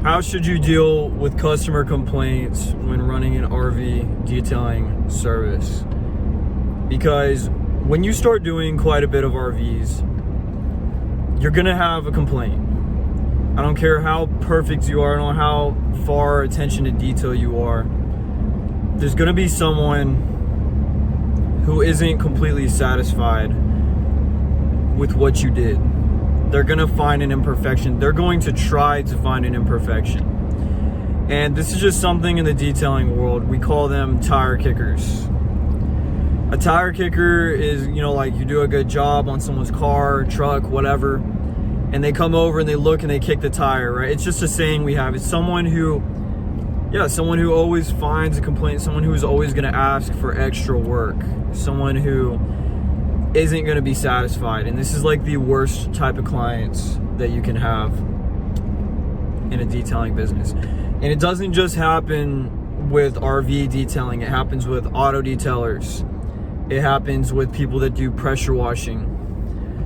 How should you deal with customer complaints when running an RV detailing service? Because when you start doing quite a bit of RVs, you're gonna have a complaint. I don't care how perfect you are, I don't know how far attention to detail you are. There's gonna be someone who isn't completely satisfied with what you did. They're gonna find an imperfection. They're going to try to find an imperfection. And this is just something in the detailing world. We call them tire kickers. A tire kicker is, like you do a good job on someone's car, truck, whatever, and they come over and they look and they kick the tire, right? It's just a saying we have. It's someone who always finds a complaint, someone who is always gonna ask for extra work, someone who isn't going to be satisfied. And this is like the worst type of clients that you can have in a detailing business. And it doesn't just happen with RV detailing, it happens with auto detailers, it happens with people that do pressure washing.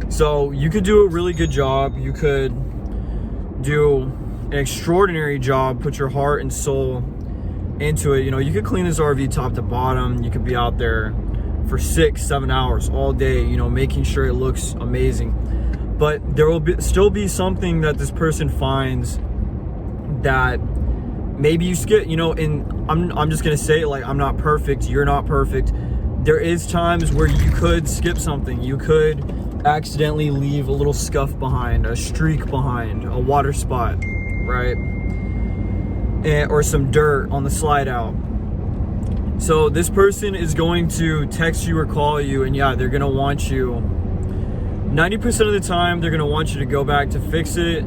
So you could do a really good job, you could do an extraordinary job, put your heart and soul into it. You could clean this RV top to bottom, you could be out there for 6-7 hours all day, making sure it looks amazing. But there will still be something that this person finds that maybe you skip, and I'm just gonna say it, like, I'm not perfect, you're not perfect. There is times where you could skip something. You could accidentally leave a little scuff behind, a streak behind, a water spot, right? Or some dirt on the slide out. So this person is going to text you or call you, and they're going to want you, 90% of the time, they're going to want you to go back to fix it,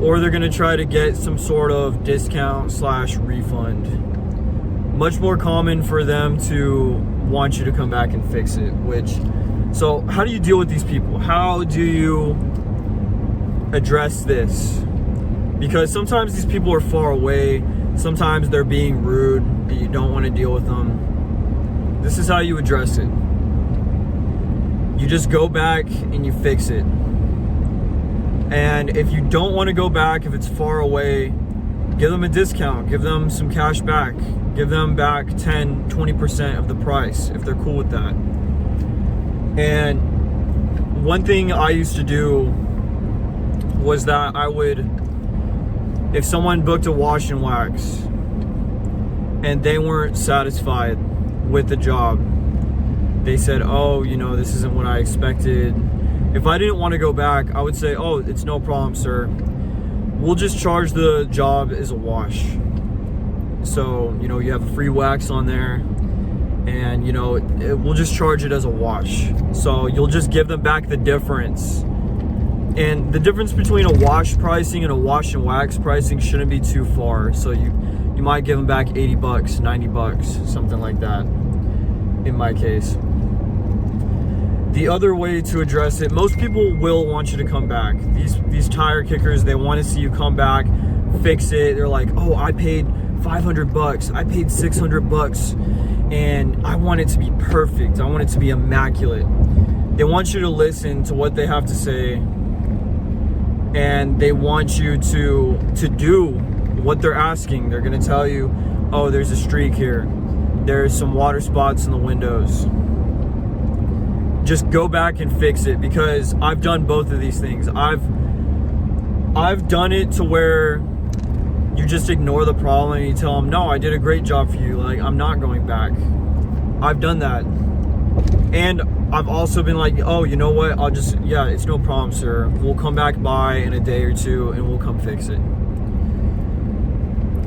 or they're going to try to get some sort of discount/refund. Much more common for them to want you to come back and fix it, so how do you deal with these people? How do you address this? Because sometimes these people are far away, sometimes they're being rude, and you don't want to deal with them. This is how you address it. You just go back and you fix it. And if you don't want to go back, if it's far away, give them a discount, give them some cash back, give them back 10-20% of the price if they're cool with that. And one thing I used to do was that if someone booked a wash and wax and they weren't satisfied with the job, they said, oh, this isn't what I expected. If I didn't want to go back, I would say, oh, it's no problem, sir. We'll just charge the job as a wash. So, you have a free wax on there, and, we'll just charge it as a wash. So you'll just give them back the difference. And the difference between a wash pricing and a wash and wax pricing shouldn't be too far. So you might give them back $80, $90, something like that, in my case. The other way to address it, most people will want you to come back. These tire kickers, they want to see you come back, fix it. They're like, oh, I paid $500, I paid $600, and I want it to be perfect. I want it to be immaculate. They want you to listen to what they have to say, and they want you to do what they're asking. They're gonna tell you, oh, there's a streak here, there's some water spots in the windows. Just go back and fix it, because I've done both of these things. I've done it to where you just ignore the problem and you tell them, no, I did a great job for you, like, I'm not going back. I've done that. And I've also been like, oh, you know what, it's no problem, sir. We'll come back by in a day or two and we'll come fix it.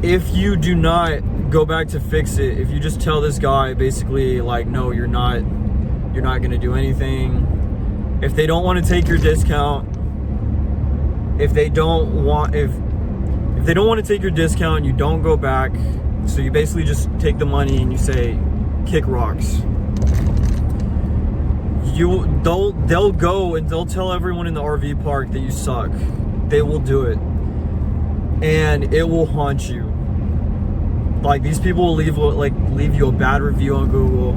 If you do not go back to fix it, if you just tell this guy basically, like, no, you're not gonna do anything. If they don't want to take your discount, if they don't want to take your discount, you don't go back. So you basically just take the money and you say, kick rocks. They'll go and they'll tell everyone in the RV park that you suck. They will do it, and it will haunt you. Like, these people will leave you a bad review on Google.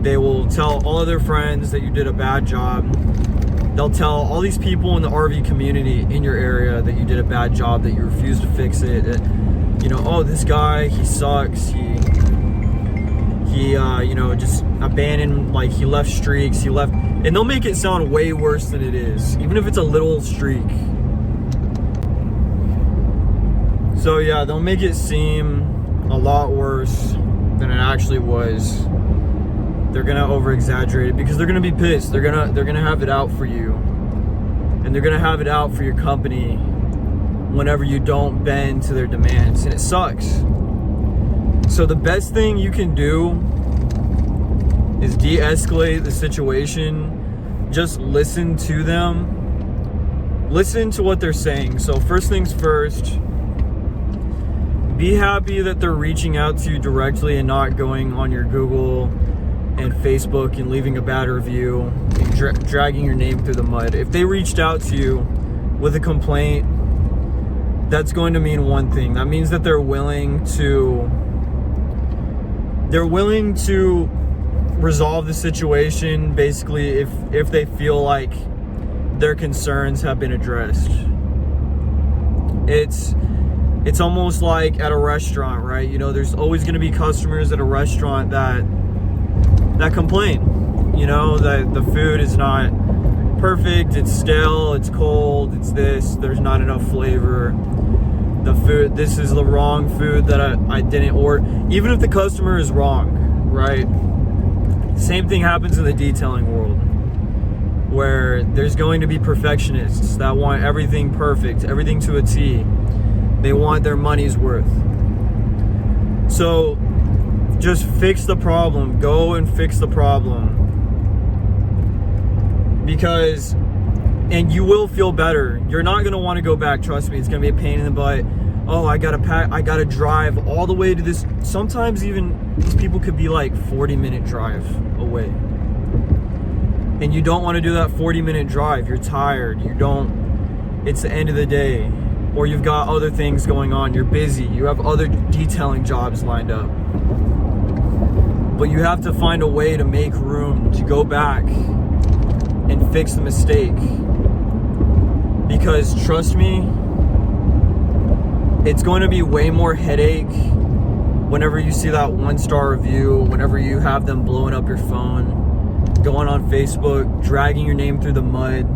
They will tell all of their friends that you did a bad job. They'll tell all these people in the RV community in your area that you did a bad job, that you refused to fix it, that, you know, oh, this guy, he sucks, he you know, just abandoned, like, he left streaks, he left, and they'll make it sound way worse than it is, even if it's a little streak. So yeah, they'll make it seem a lot worse than it actually was. They're gonna over exaggerate it because they're gonna be pissed. They're gonna have it out for you, and they're gonna have it out for your company whenever you don't bend to their demands, and it sucks. So the best thing you can do is de-escalate the situation. Just listen to them. Listen to what they're saying. So first things first, be happy that they're reaching out to you directly and not going on your Google and Facebook and leaving a bad review and dragging your name through the mud. If they reached out to you with a complaint, that's going to mean one thing. That means that they're willing to resolve the situation, basically, if they feel like their concerns have been addressed. It's almost like at a restaurant, right? You know, there's always going to be customers at a restaurant that complain, you know, that the food is not perfect, it's stale, it's cold, it's this, there's not enough flavor, the food, this is the wrong food that I didn't order. Even if the customer is wrong, right? Same thing happens in the detailing world, where there's going to be perfectionists that want everything perfect, everything to a T. They want their money's worth. So just fix the problem. Go and fix the problem. Because, and you will feel better. You're not going to want to go back. Trust me, it's going to be a pain in the butt. Oh, I gotta drive all the way to this. Sometimes even these people could be like 40-minute drive away. And you don't want to do that 40-minute drive. You're tired. It's the end of the day. Or you've got other things going on. You're busy. You have other detailing jobs lined up. But you have to find a way to make room to go back and fix the mistake. Because trust me, it's going to be way more headache whenever you see that 1-star review, whenever you have them blowing up your phone, going on Facebook, dragging your name through the mud.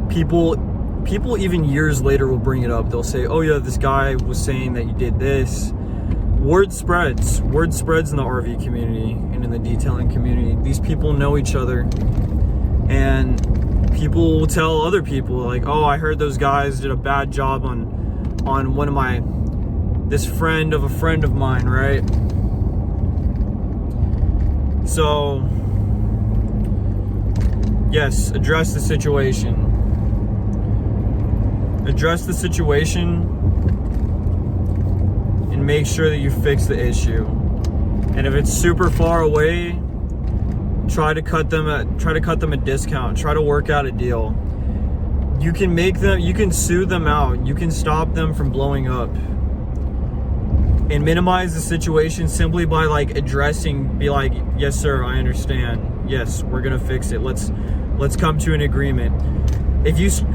People even years later will bring it up. They'll say, oh yeah, this guy was saying that you did this. Word spreads in the RV community and in the detailing community. These people know each other, and people will tell other people, like, oh, I heard those guys did a bad job on one of this friend of a friend of mine, right? So yes, address the situation. Address the situation and make sure that you fix the issue. And if it's super far away, try to cut them a discount. Try to work out a deal. You can sue them out. You can stop them from blowing up. And minimize the situation simply by be like, yes sir, I understand. Yes, we're gonna fix it. Let's come to an agreement.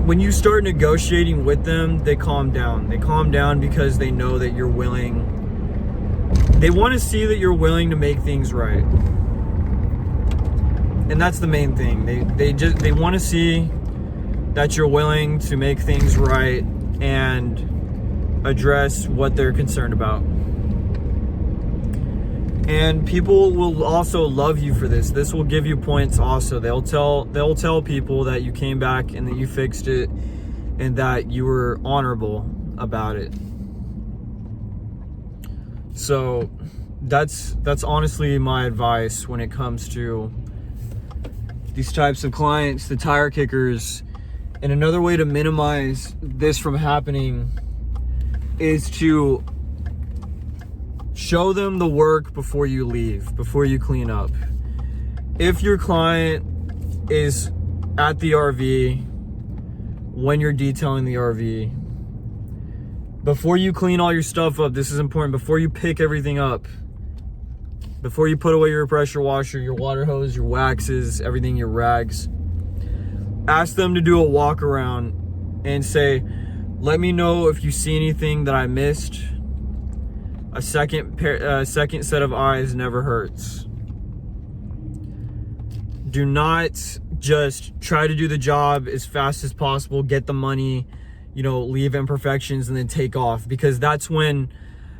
When you start negotiating with them, they calm down. They calm down because they know that you're willing. They want to see that you're willing to make things right. And that's the main thing. They want to see that you're willing to make things right and address what they're concerned about. And people will also love you for this. This will give you points also. They'll tell people that you came back and that you fixed it and that you were honorable about it. So that's honestly my advice when it comes to these types of clients, the tire kickers. And another way to minimize this from happening is to show them the work before you leave, before you clean up. If your client is at the RV when you're detailing the RV, before you clean all your stuff up, this is important, before you pick everything up, before you put away your pressure washer, your water hose, your waxes, everything, your rags, ask them to do a walk around and say, let me know if you see anything that I missed. A second set of eyes never hurts. Do not just try to do the job as fast as possible, get the money, leave imperfections and then take off, because that's when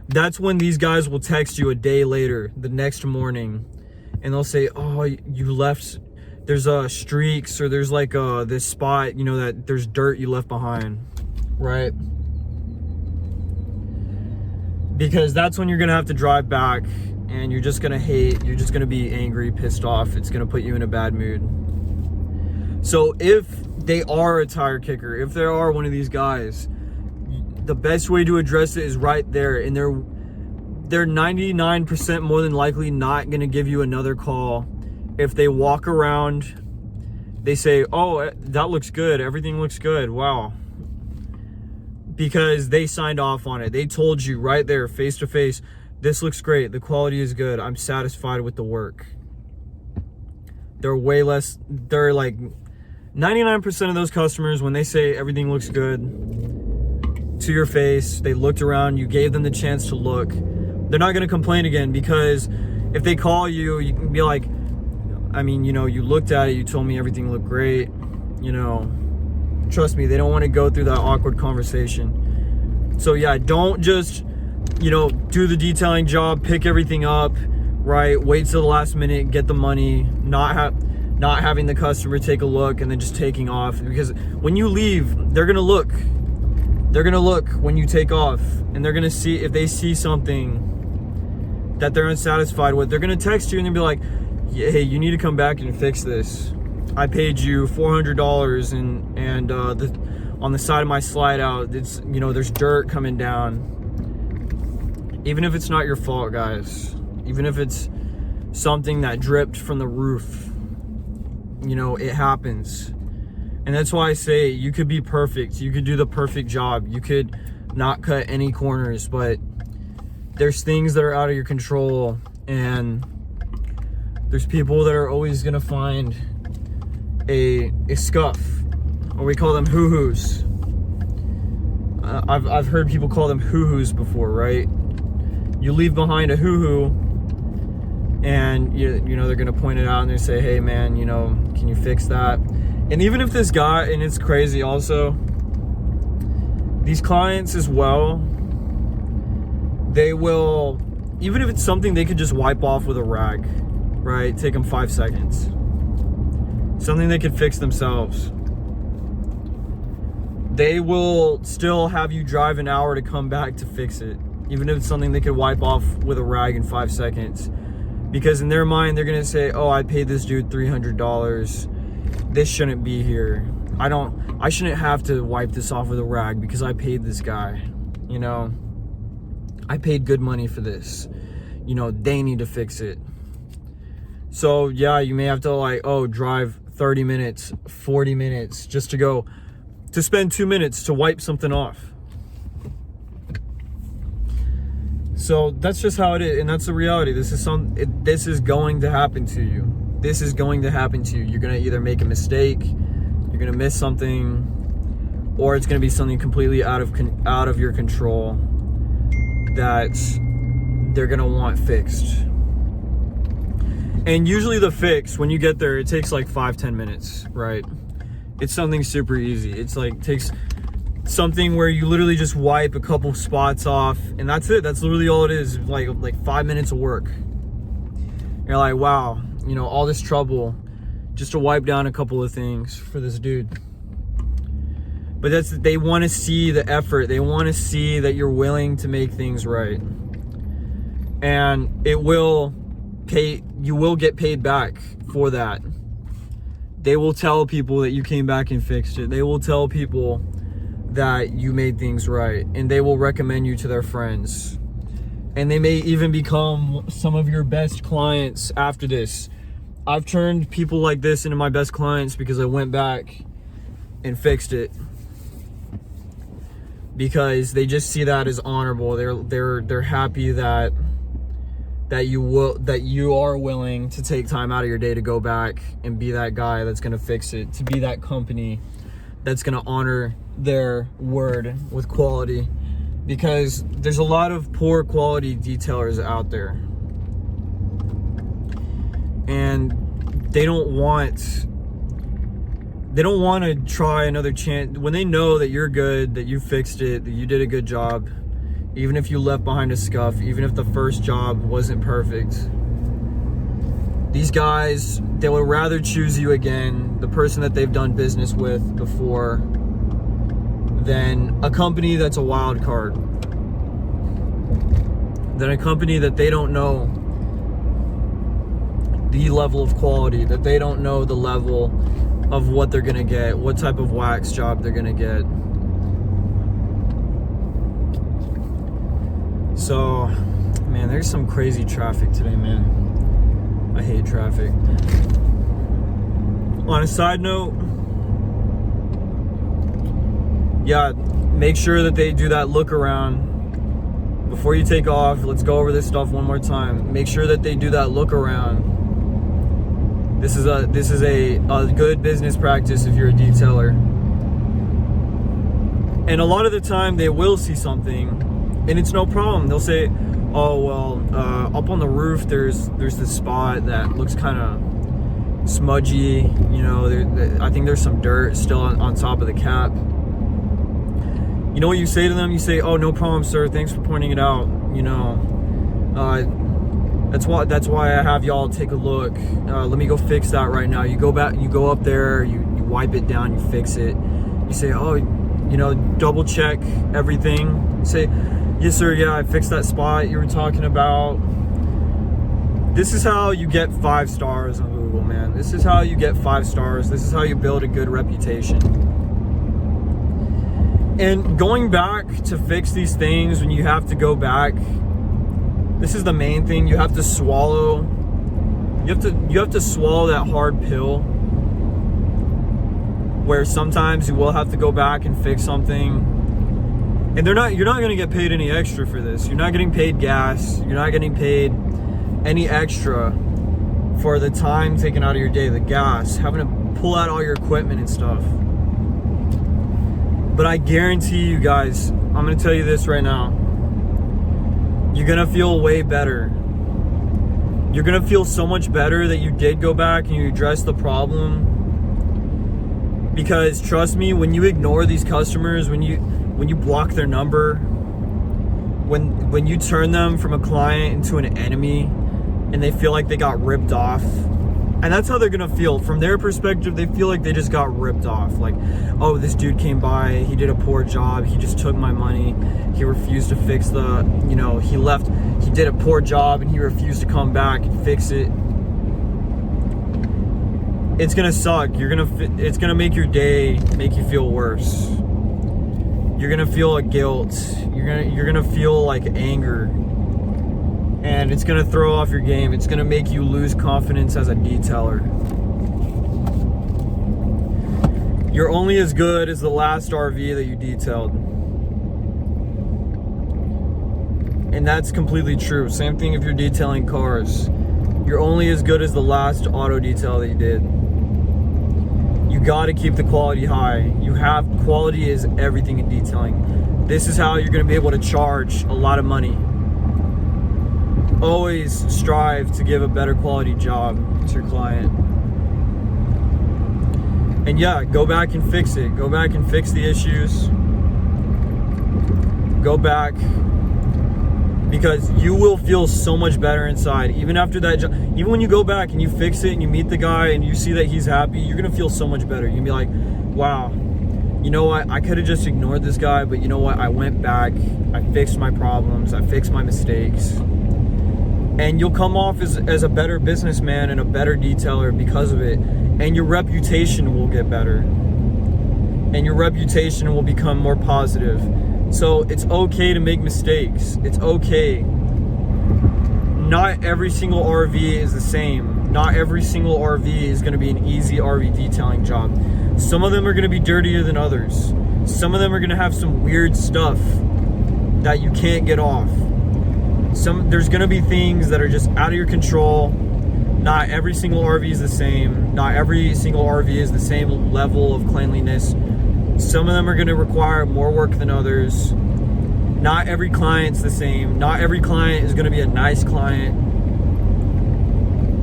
these guys will text you a day later, the next morning, and they'll say, oh, you left, there's streaks, or there's like this spot, that there's dirt you left behind, right? Because that's when you're gonna have to drive back, and you're just gonna be angry, pissed off. It's gonna put you in a bad mood. So if they are a tire kicker, if they are one of these guys, the best way to address it is right there. And they're 99% more than likely not gonna give you another call. If they walk around, they say, oh, that looks good, everything looks good, wow. Because they signed off on it. They told you right there, face to face, this looks great, the quality is good, I'm satisfied with the work. They're like 99% of those customers, when they say everything looks good to your face, they looked around, you gave them the chance to look, they're not gonna complain again. Because if they call you, you can be like, you looked at it, you told me everything looked great, trust me, they don't want to go through that awkward conversation. So yeah, don't just, do the detailing job, pick everything up, right? Wait till the last minute, get the money, not having the customer take a look and then just taking off. Because when you leave, they're gonna look when you take off, and they're gonna see, if they see something that they're unsatisfied with, they're gonna text you and they'll be like, hey, you need to come back and fix this. I paid you $400 and on the side of my slide out, it's, there's dirt coming down. Even if it's not your fault, guys, even if it's something that dripped from the roof, it happens. And that's why I say you could be perfect, you could do the perfect job, you could not cut any corners, but there's things that are out of your control, and there's people that are always gonna find a scuff, or we call them hoo-hoos. I've heard people call them hoo-hoos before, right? You leave behind a hoo-hoo, and they're gonna point it out and they say, hey man, can you fix that? And even if this guy, and it's crazy also, these clients as well, they will, even if it's something they could just wipe off with a rag, right? Take them 5 seconds. Something they could fix themselves. They will still have you drive an hour to come back to fix it, even if it's something they could wipe off with a rag in 5 seconds. Because in their mind, they're gonna say, oh, I paid this dude $300. This shouldn't be here. I shouldn't have to wipe this off with a rag because I paid this guy, I paid good money for this. They need to fix it. So yeah, you may have to drive 30 minutes, 40 minutes just to spend 2 minutes to wipe something off. So that's just how it is, and that's the reality. This is going to happen to you. This is going to happen to you. You're gonna either make a mistake, you're gonna miss something, or it's gonna be something completely out of your control that they're gonna want fixed. And usually the fix, when you get there, it takes like 5-10 minutes, right? It's something super easy. It's takes something where you literally just wipe a couple spots off, and that's it. That's literally all it is. Like 5 minutes of work. You're like, wow, all this trouble just to wipe down a couple of things for this dude. But they want to see the effort. They want to see that you're willing to make things right. And you will get paid back for that. They will tell people that you came back and fixed it. They will tell people that you made things right, and they will recommend you to their friends. And they may even become some of your best clients after this. I've turned people like this into my best clients because I went back and fixed it. Because they just see that as honorable. They're happy that that you are willing to take time out of your day to go back and be that guy that's going to fix it, to be that company that's going to honor their word with quality, because there's a lot of poor quality detailers out there, and they don't want to try another chance when they know that you're good, that you fixed it, that you did a good job. Even if you left behind a scuff, even if the first job wasn't perfect, these guys, they would rather choose you again, the person that they've done business with before, than a company that's a wild card, than a company that they don't know the level of quality, that they don't know the level of what they're gonna get, what type of wax job they're gonna get. So, man, there's some crazy traffic today, man. I hate traffic. On a side note, yeah, make sure that they do that look around before you take off. Let's go over this stuff one more time. Make sure that they do that look around. This is a good business practice if you're a detailer. And a lot of the time they will see something, and it's no problem. They'll say, oh, well, up on the roof, there's this spot that looks kind of smudgy. You know, I think there's some dirt still on top of the cap. You know what you say to them? You say, oh, no problem, sir. Thanks for pointing it out. You know, that's why I have y'all take a look. Let me go fix that right now. You go back, you go up there, you wipe it down, you fix it. You say, oh, you know, double check everything. You say, yes, sir. Yeah, I fixed that spot you were talking about. This is how you get 5 stars on Google, man. This is how you get 5 stars. This is how you build a good reputation. And going back to fix these things, when you have to go back, this is the main thing. You have to swallow. You have to swallow that hard pill, where sometimes you will have to go back and fix something. And you're not going to get paid any extra for this. You're not getting paid gas. You're not getting paid any extra for the time taken out of your day, the gas, having to pull out all your equipment and stuff. But I guarantee you guys, I'm going to tell you this right now. You're going to feel way better. You're going to feel so much better that you did go back and you addressed the problem. Because trust me, when you ignore these customers, when you block their number, when you turn them from a client into an enemy and they feel like they got ripped off, and that's how they're gonna feel. From their perspective, they feel like they just got ripped off. Like, oh, this dude came by, he did a poor job, he just took my money, he refused to fix he left, he did a poor job and he refused to come back and fix it. It's gonna suck. It's gonna make your day, make you feel worse. You're gonna feel a guilt. You're gonna feel like anger, and it's gonna throw off your game. It's gonna make you lose confidence as a detailer. You're only as good as the last RV that you detailed, and that's completely true. Same thing if you're detailing cars. You're only as good as the last auto detail that you did. You got to keep the quality high. Quality is everything in detailing. This is how you're going to be able to charge a lot of money. Always strive to give a better quality job to your client. And yeah, go back and fix it. Go back and fix the issues. Go back, because you will feel so much better inside. Even after that job, even when you go back and you fix it and you meet the guy and you see that he's happy, you're gonna feel so much better. You're gonna be like, wow, you know what? I could have just ignored this guy, but you know what? I went back, I fixed my problems, I fixed my mistakes. And you'll come off as a better businessman and a better detailer because of it. And your reputation will get better. And your reputation will become more positive. So it's okay to make mistakes. It's okay. Not every single RV is the same. Not every single RV is going to be an easy RV detailing job. Some of them are going to be dirtier than others. Some of them are going to have some weird stuff that you can't get off. There's gonna be things that are just out of your control. Not every single RV is the same. Not every single RV is the same level of cleanliness. Some of them are gonna require more work than others. Not every client's the same. Not every client is gonna be a nice client.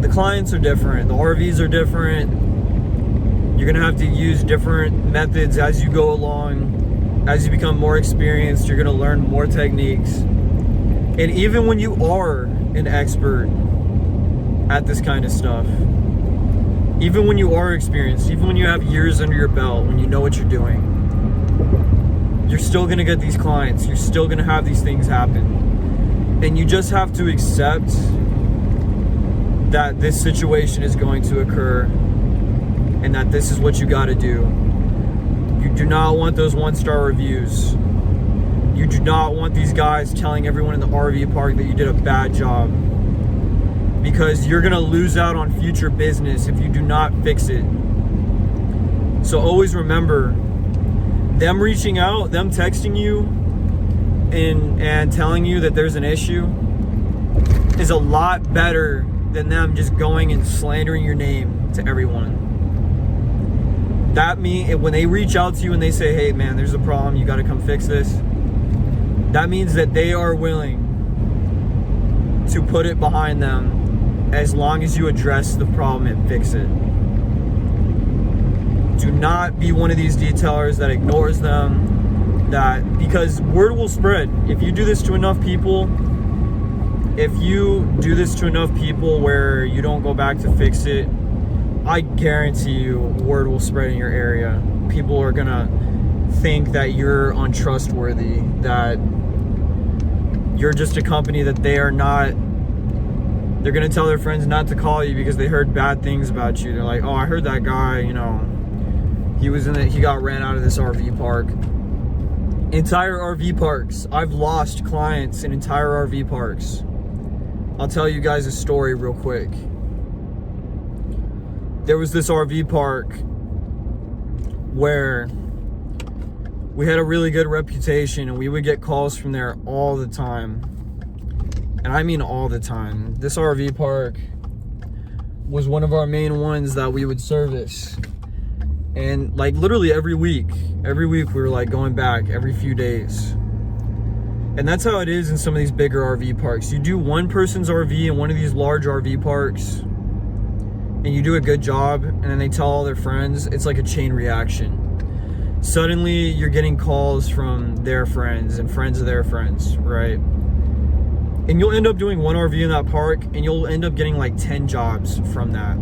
The clients are different. The RVs are different. You're gonna have to use different methods as you go along. As you become more experienced, you're gonna learn more techniques. And even when you are an expert at this kind of stuff, even when you are experienced, even when you have years under your belt, when you know what you're doing, you're still gonna get these clients. You're still gonna have these things happen. And you just have to accept that this situation is going to occur and that this is what you gotta do. You do not want those 1-star reviews. You do not want these guys telling everyone in the RV park that you did a bad job, because you're gonna lose out on future business if you do not fix it. So always remember, them reaching out, them texting you and telling you that there's an issue is a lot better than them just going and slandering your name to everyone. That means when they reach out to you and they say, hey man, there's a problem, you gotta come fix this, that means that they are willing to put it behind them as long as you address the problem and fix it. Do not be one of these detailers that ignores them, because word will spread. If you do this to enough people, where you don't go back to fix it, I guarantee you word will spread in your area. People are gonna think that you're untrustworthy, that you're just a company that they are not. They're gonna tell their friends not to call you because they heard bad things about you. They're like, oh, I heard that guy, he got ran out of this RV park. Entire RV parks. I've lost clients in entire RV parks. I'll tell you guys a story real quick. There was this RV park where we had a really good reputation and we would get calls from there all the time. And I mean all the time. This RV park was one of our main ones that we would service. And like literally every week we were like going back every few days. And that's how it is in some of these bigger RV parks. You do one person's RV in one of these large RV parks and you do a good job, and then they tell all their friends, it's like a chain reaction. Suddenly you're getting calls from their friends and friends of their friends, right? And you'll end up doing one RV in that park and you'll end up getting like 10 jobs from that.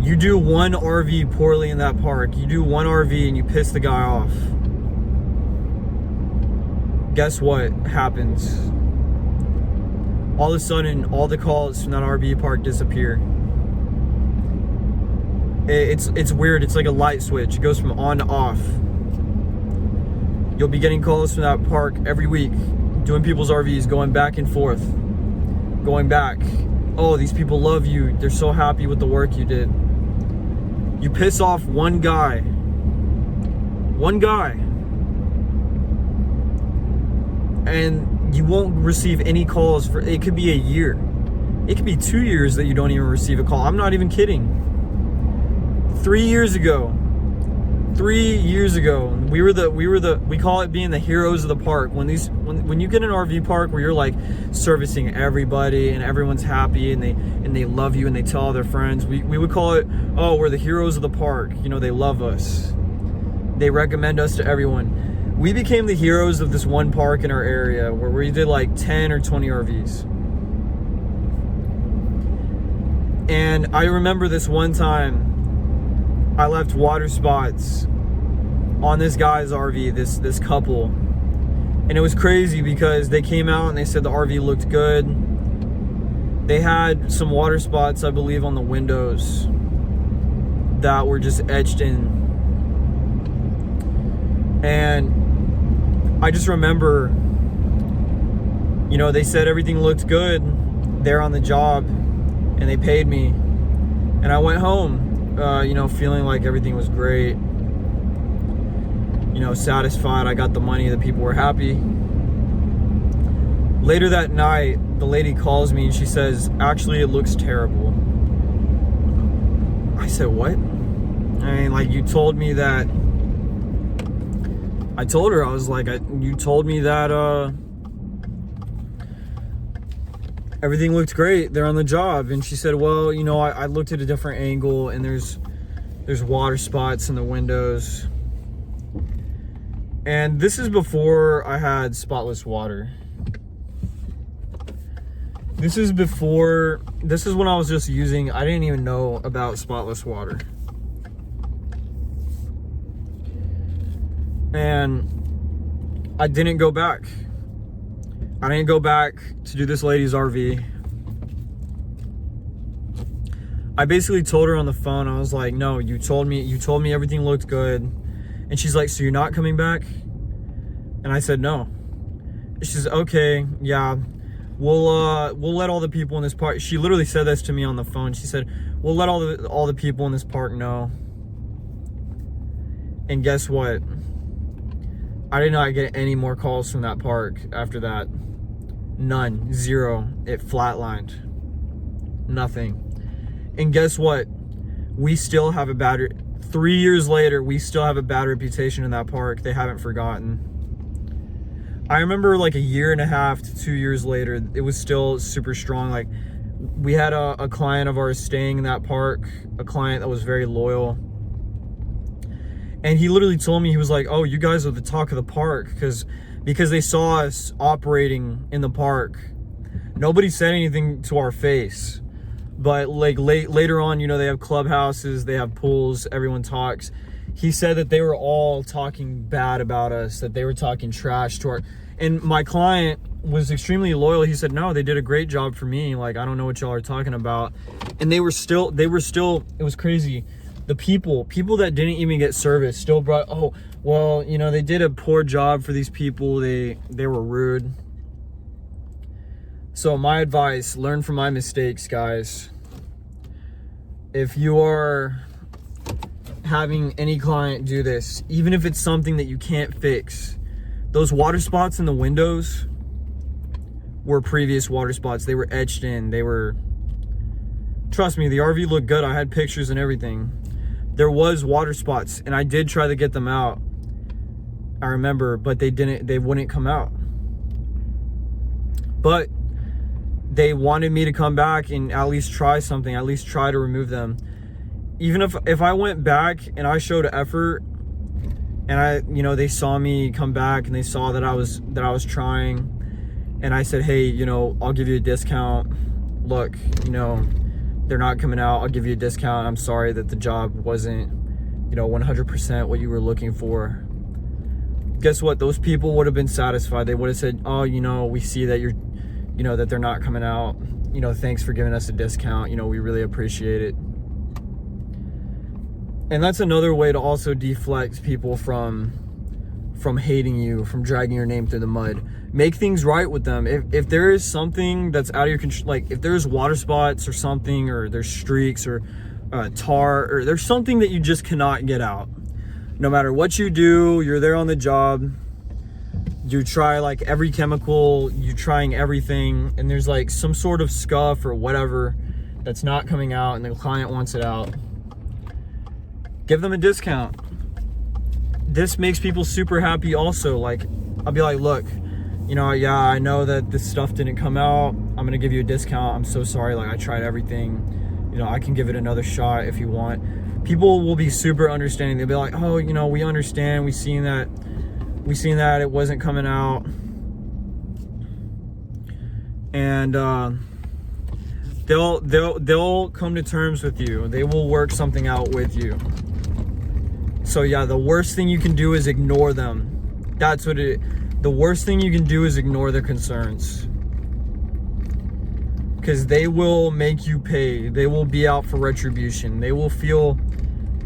You do one RV poorly in that park, you do one RV and you piss the guy off. Guess what happens? All of a sudden, all the calls from that RV park disappear. It's weird. It's like a light switch. It goes from on to off. You'll be getting calls from that park every week, doing people's RVs, going back and forth, going back. Oh, these people love you. They're so happy with the work you did. You piss off one guy. And you won't receive any calls for, it could be a year. It could be 2 years that you don't even receive a call. I'm not even kidding. 3 years ago, we call it being the heroes of the park. When you get an RV park where you're like servicing everybody and everyone's happy and they love you and they tell all their friends, we would call it, oh, we're the heroes of the park. They love us. They recommend us to everyone. We became the heroes of this one park in our area where we did like 10 or 20 RVs. And I remember this one time I left water spots on this guy's RV, this couple. And it was crazy because they came out and they said the RV looked good. They had some water spots, I believe, on the windows that were just etched in. And I just remember, they said everything looked good there on the job and they paid me. And I went home, feeling like everything was great, satisfied. I got the money, the people were happy. Later that night, the lady calls me and she says, actually, it looks terrible. I said, what? I mean, like, you told me that. I told her, I was like, you told me that everything looked great there on the job. And she said, well, you know, I looked at a different angle and there's water spots in the windows. And this is before I had spotless water. This is when I was just using, I didn't even know about spotless water. And I didn't go back. I didn't go back to do this lady's RV. I basically told her on the phone, I was like, no, you told me everything looked good. And she's like, so you're not coming back? And I said, no. She says, okay, yeah. We'll let all the people in this park. She literally said this to me on the phone. She said, we'll let all the people in this park know. And guess what? I did not get any more calls from that park after that. None. Zero. It flatlined. Nothing. And guess what? We still have a bad, 3 years later, we still have a bad reputation in that park. They haven't forgotten. I remember like a year and a half to 2 years later, it was still super strong. Like, we had a client of ours staying in that park, a client that was very loyal. And he literally told me, he was like, oh, you guys are the talk of the park because they saw us operating in the park. Nobody said anything to our face. But like later on, you know, they have clubhouses, they have pools, everyone talks. He said that they were all talking bad about us, that they were talking trash to our, and my client was extremely loyal. He said, no, they did a great job for me. Like, I don't know what y'all are talking about. And they were still, it was crazy. The people that didn't even get service still brought, oh, well, you know, they did a poor job for these people. They were rude. So my advice, learn from my mistakes, guys. If you are having any client do this, even if it's something that you can't fix, those water spots in the windows were previous water spots. They were etched in. Trust me, the RV looked good. I had pictures and everything. There was water spots and I did try to get them out. I remember, but they wouldn't come out. But they wanted me to come back and at least try something, at least try to remove them. Even if I went back and I showed effort and they saw me come back and they saw that I was trying, and I said, hey, you know, I'll give you a discount. Look, you know, they're not coming out. I'll give you a discount. I'm sorry that the job wasn't, you know, 100% what you were looking for. Guess what? Those people would have been satisfied. They would have said, oh, you know, we see that you're, you know, that they're not coming out. You know, thanks for giving us a discount. You know, we really appreciate it. And that's another way to also deflect people from hating you, from dragging your name through the mud. Make things right with them. If there is something that's out of your control, like if there's water spots or something, or there's streaks or tar, or there's something that you just cannot get out. No matter what you do, you're there on the job. You try like every chemical, you're trying everything, and there's like some sort of scuff or whatever that's not coming out and the client wants it out. Give them a discount. This makes people super happy also. Like, I'll be like, look, you know, yeah, I know that this stuff didn't come out. I'm gonna give you a discount. I'm so sorry, like I tried everything. You know, I can give it another shot if you want. People will be super understanding. They'll be like, oh, you know, we understand. We seen that it wasn't coming out. And they'll come to terms with you. They will work something out with you. So yeah, the worst thing you can do is ignore them. That's what the worst thing you can do is ignore their concerns. Because they will make you pay. They will be out for retribution. They will feel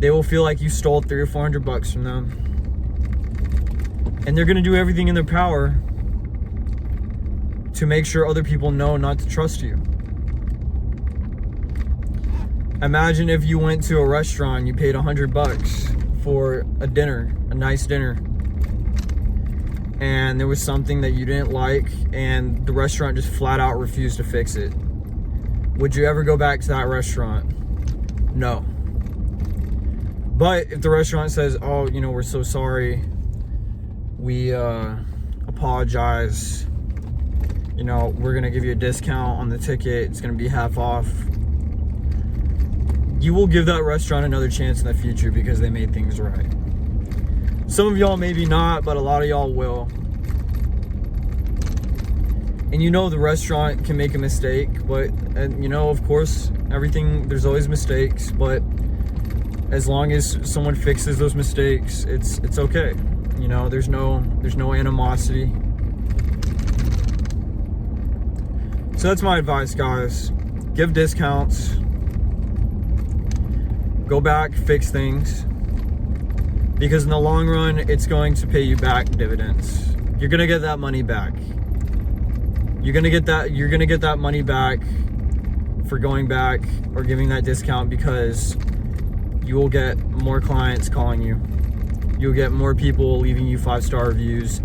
like you stole $300 or $400 from them. And they're gonna do everything in their power to make sure other people know not to trust you. Imagine if you went to a restaurant, you paid $100 for a dinner, a nice dinner, and there was something that you didn't like and the restaurant just flat out refused to fix it, would you ever go back to that restaurant? No. But if the restaurant says, oh, you know, we're so sorry, we apologize, you know, we're gonna give you a discount on the ticket, it's gonna be half off, you will give that restaurant another chance in the future because they made things right. Some of y'all maybe not, but a lot of y'all will. And you know the restaurant can make a mistake, but, and you know, of course, everything, there's always mistakes, but as long as someone fixes those mistakes, it's okay. You know, there's no animosity. So that's my advice, guys. Give discounts. Go back, fix things. Because in the long run, it's going to pay you back dividends. You're gonna get that money back. You're gonna get that money back for going back or giving that discount, because you will get more clients calling you. You'll get more people leaving you 5-star reviews.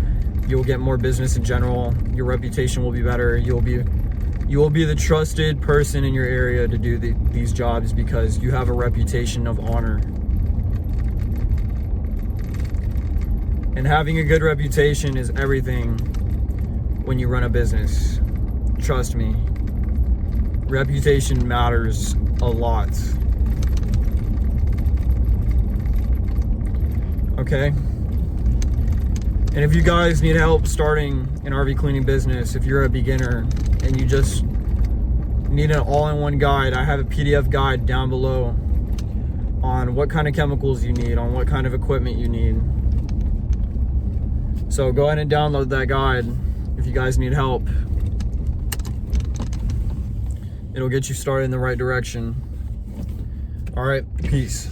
You'll get more business in general. Your reputation will be better. You will be the trusted person in your area to do these jobs because you have a reputation of honor. And having a good reputation is everything when you run a business. Trust me. Reputation matters a lot. Okay? And if you guys need help starting an RV cleaning business, if you're a beginner and you just need an all-in-one guide, I have a PDF guide down below on what kind of chemicals you need, on what kind of equipment you need. So go ahead and download that guide if you guys need help. It'll get you started in the right direction. All right, peace.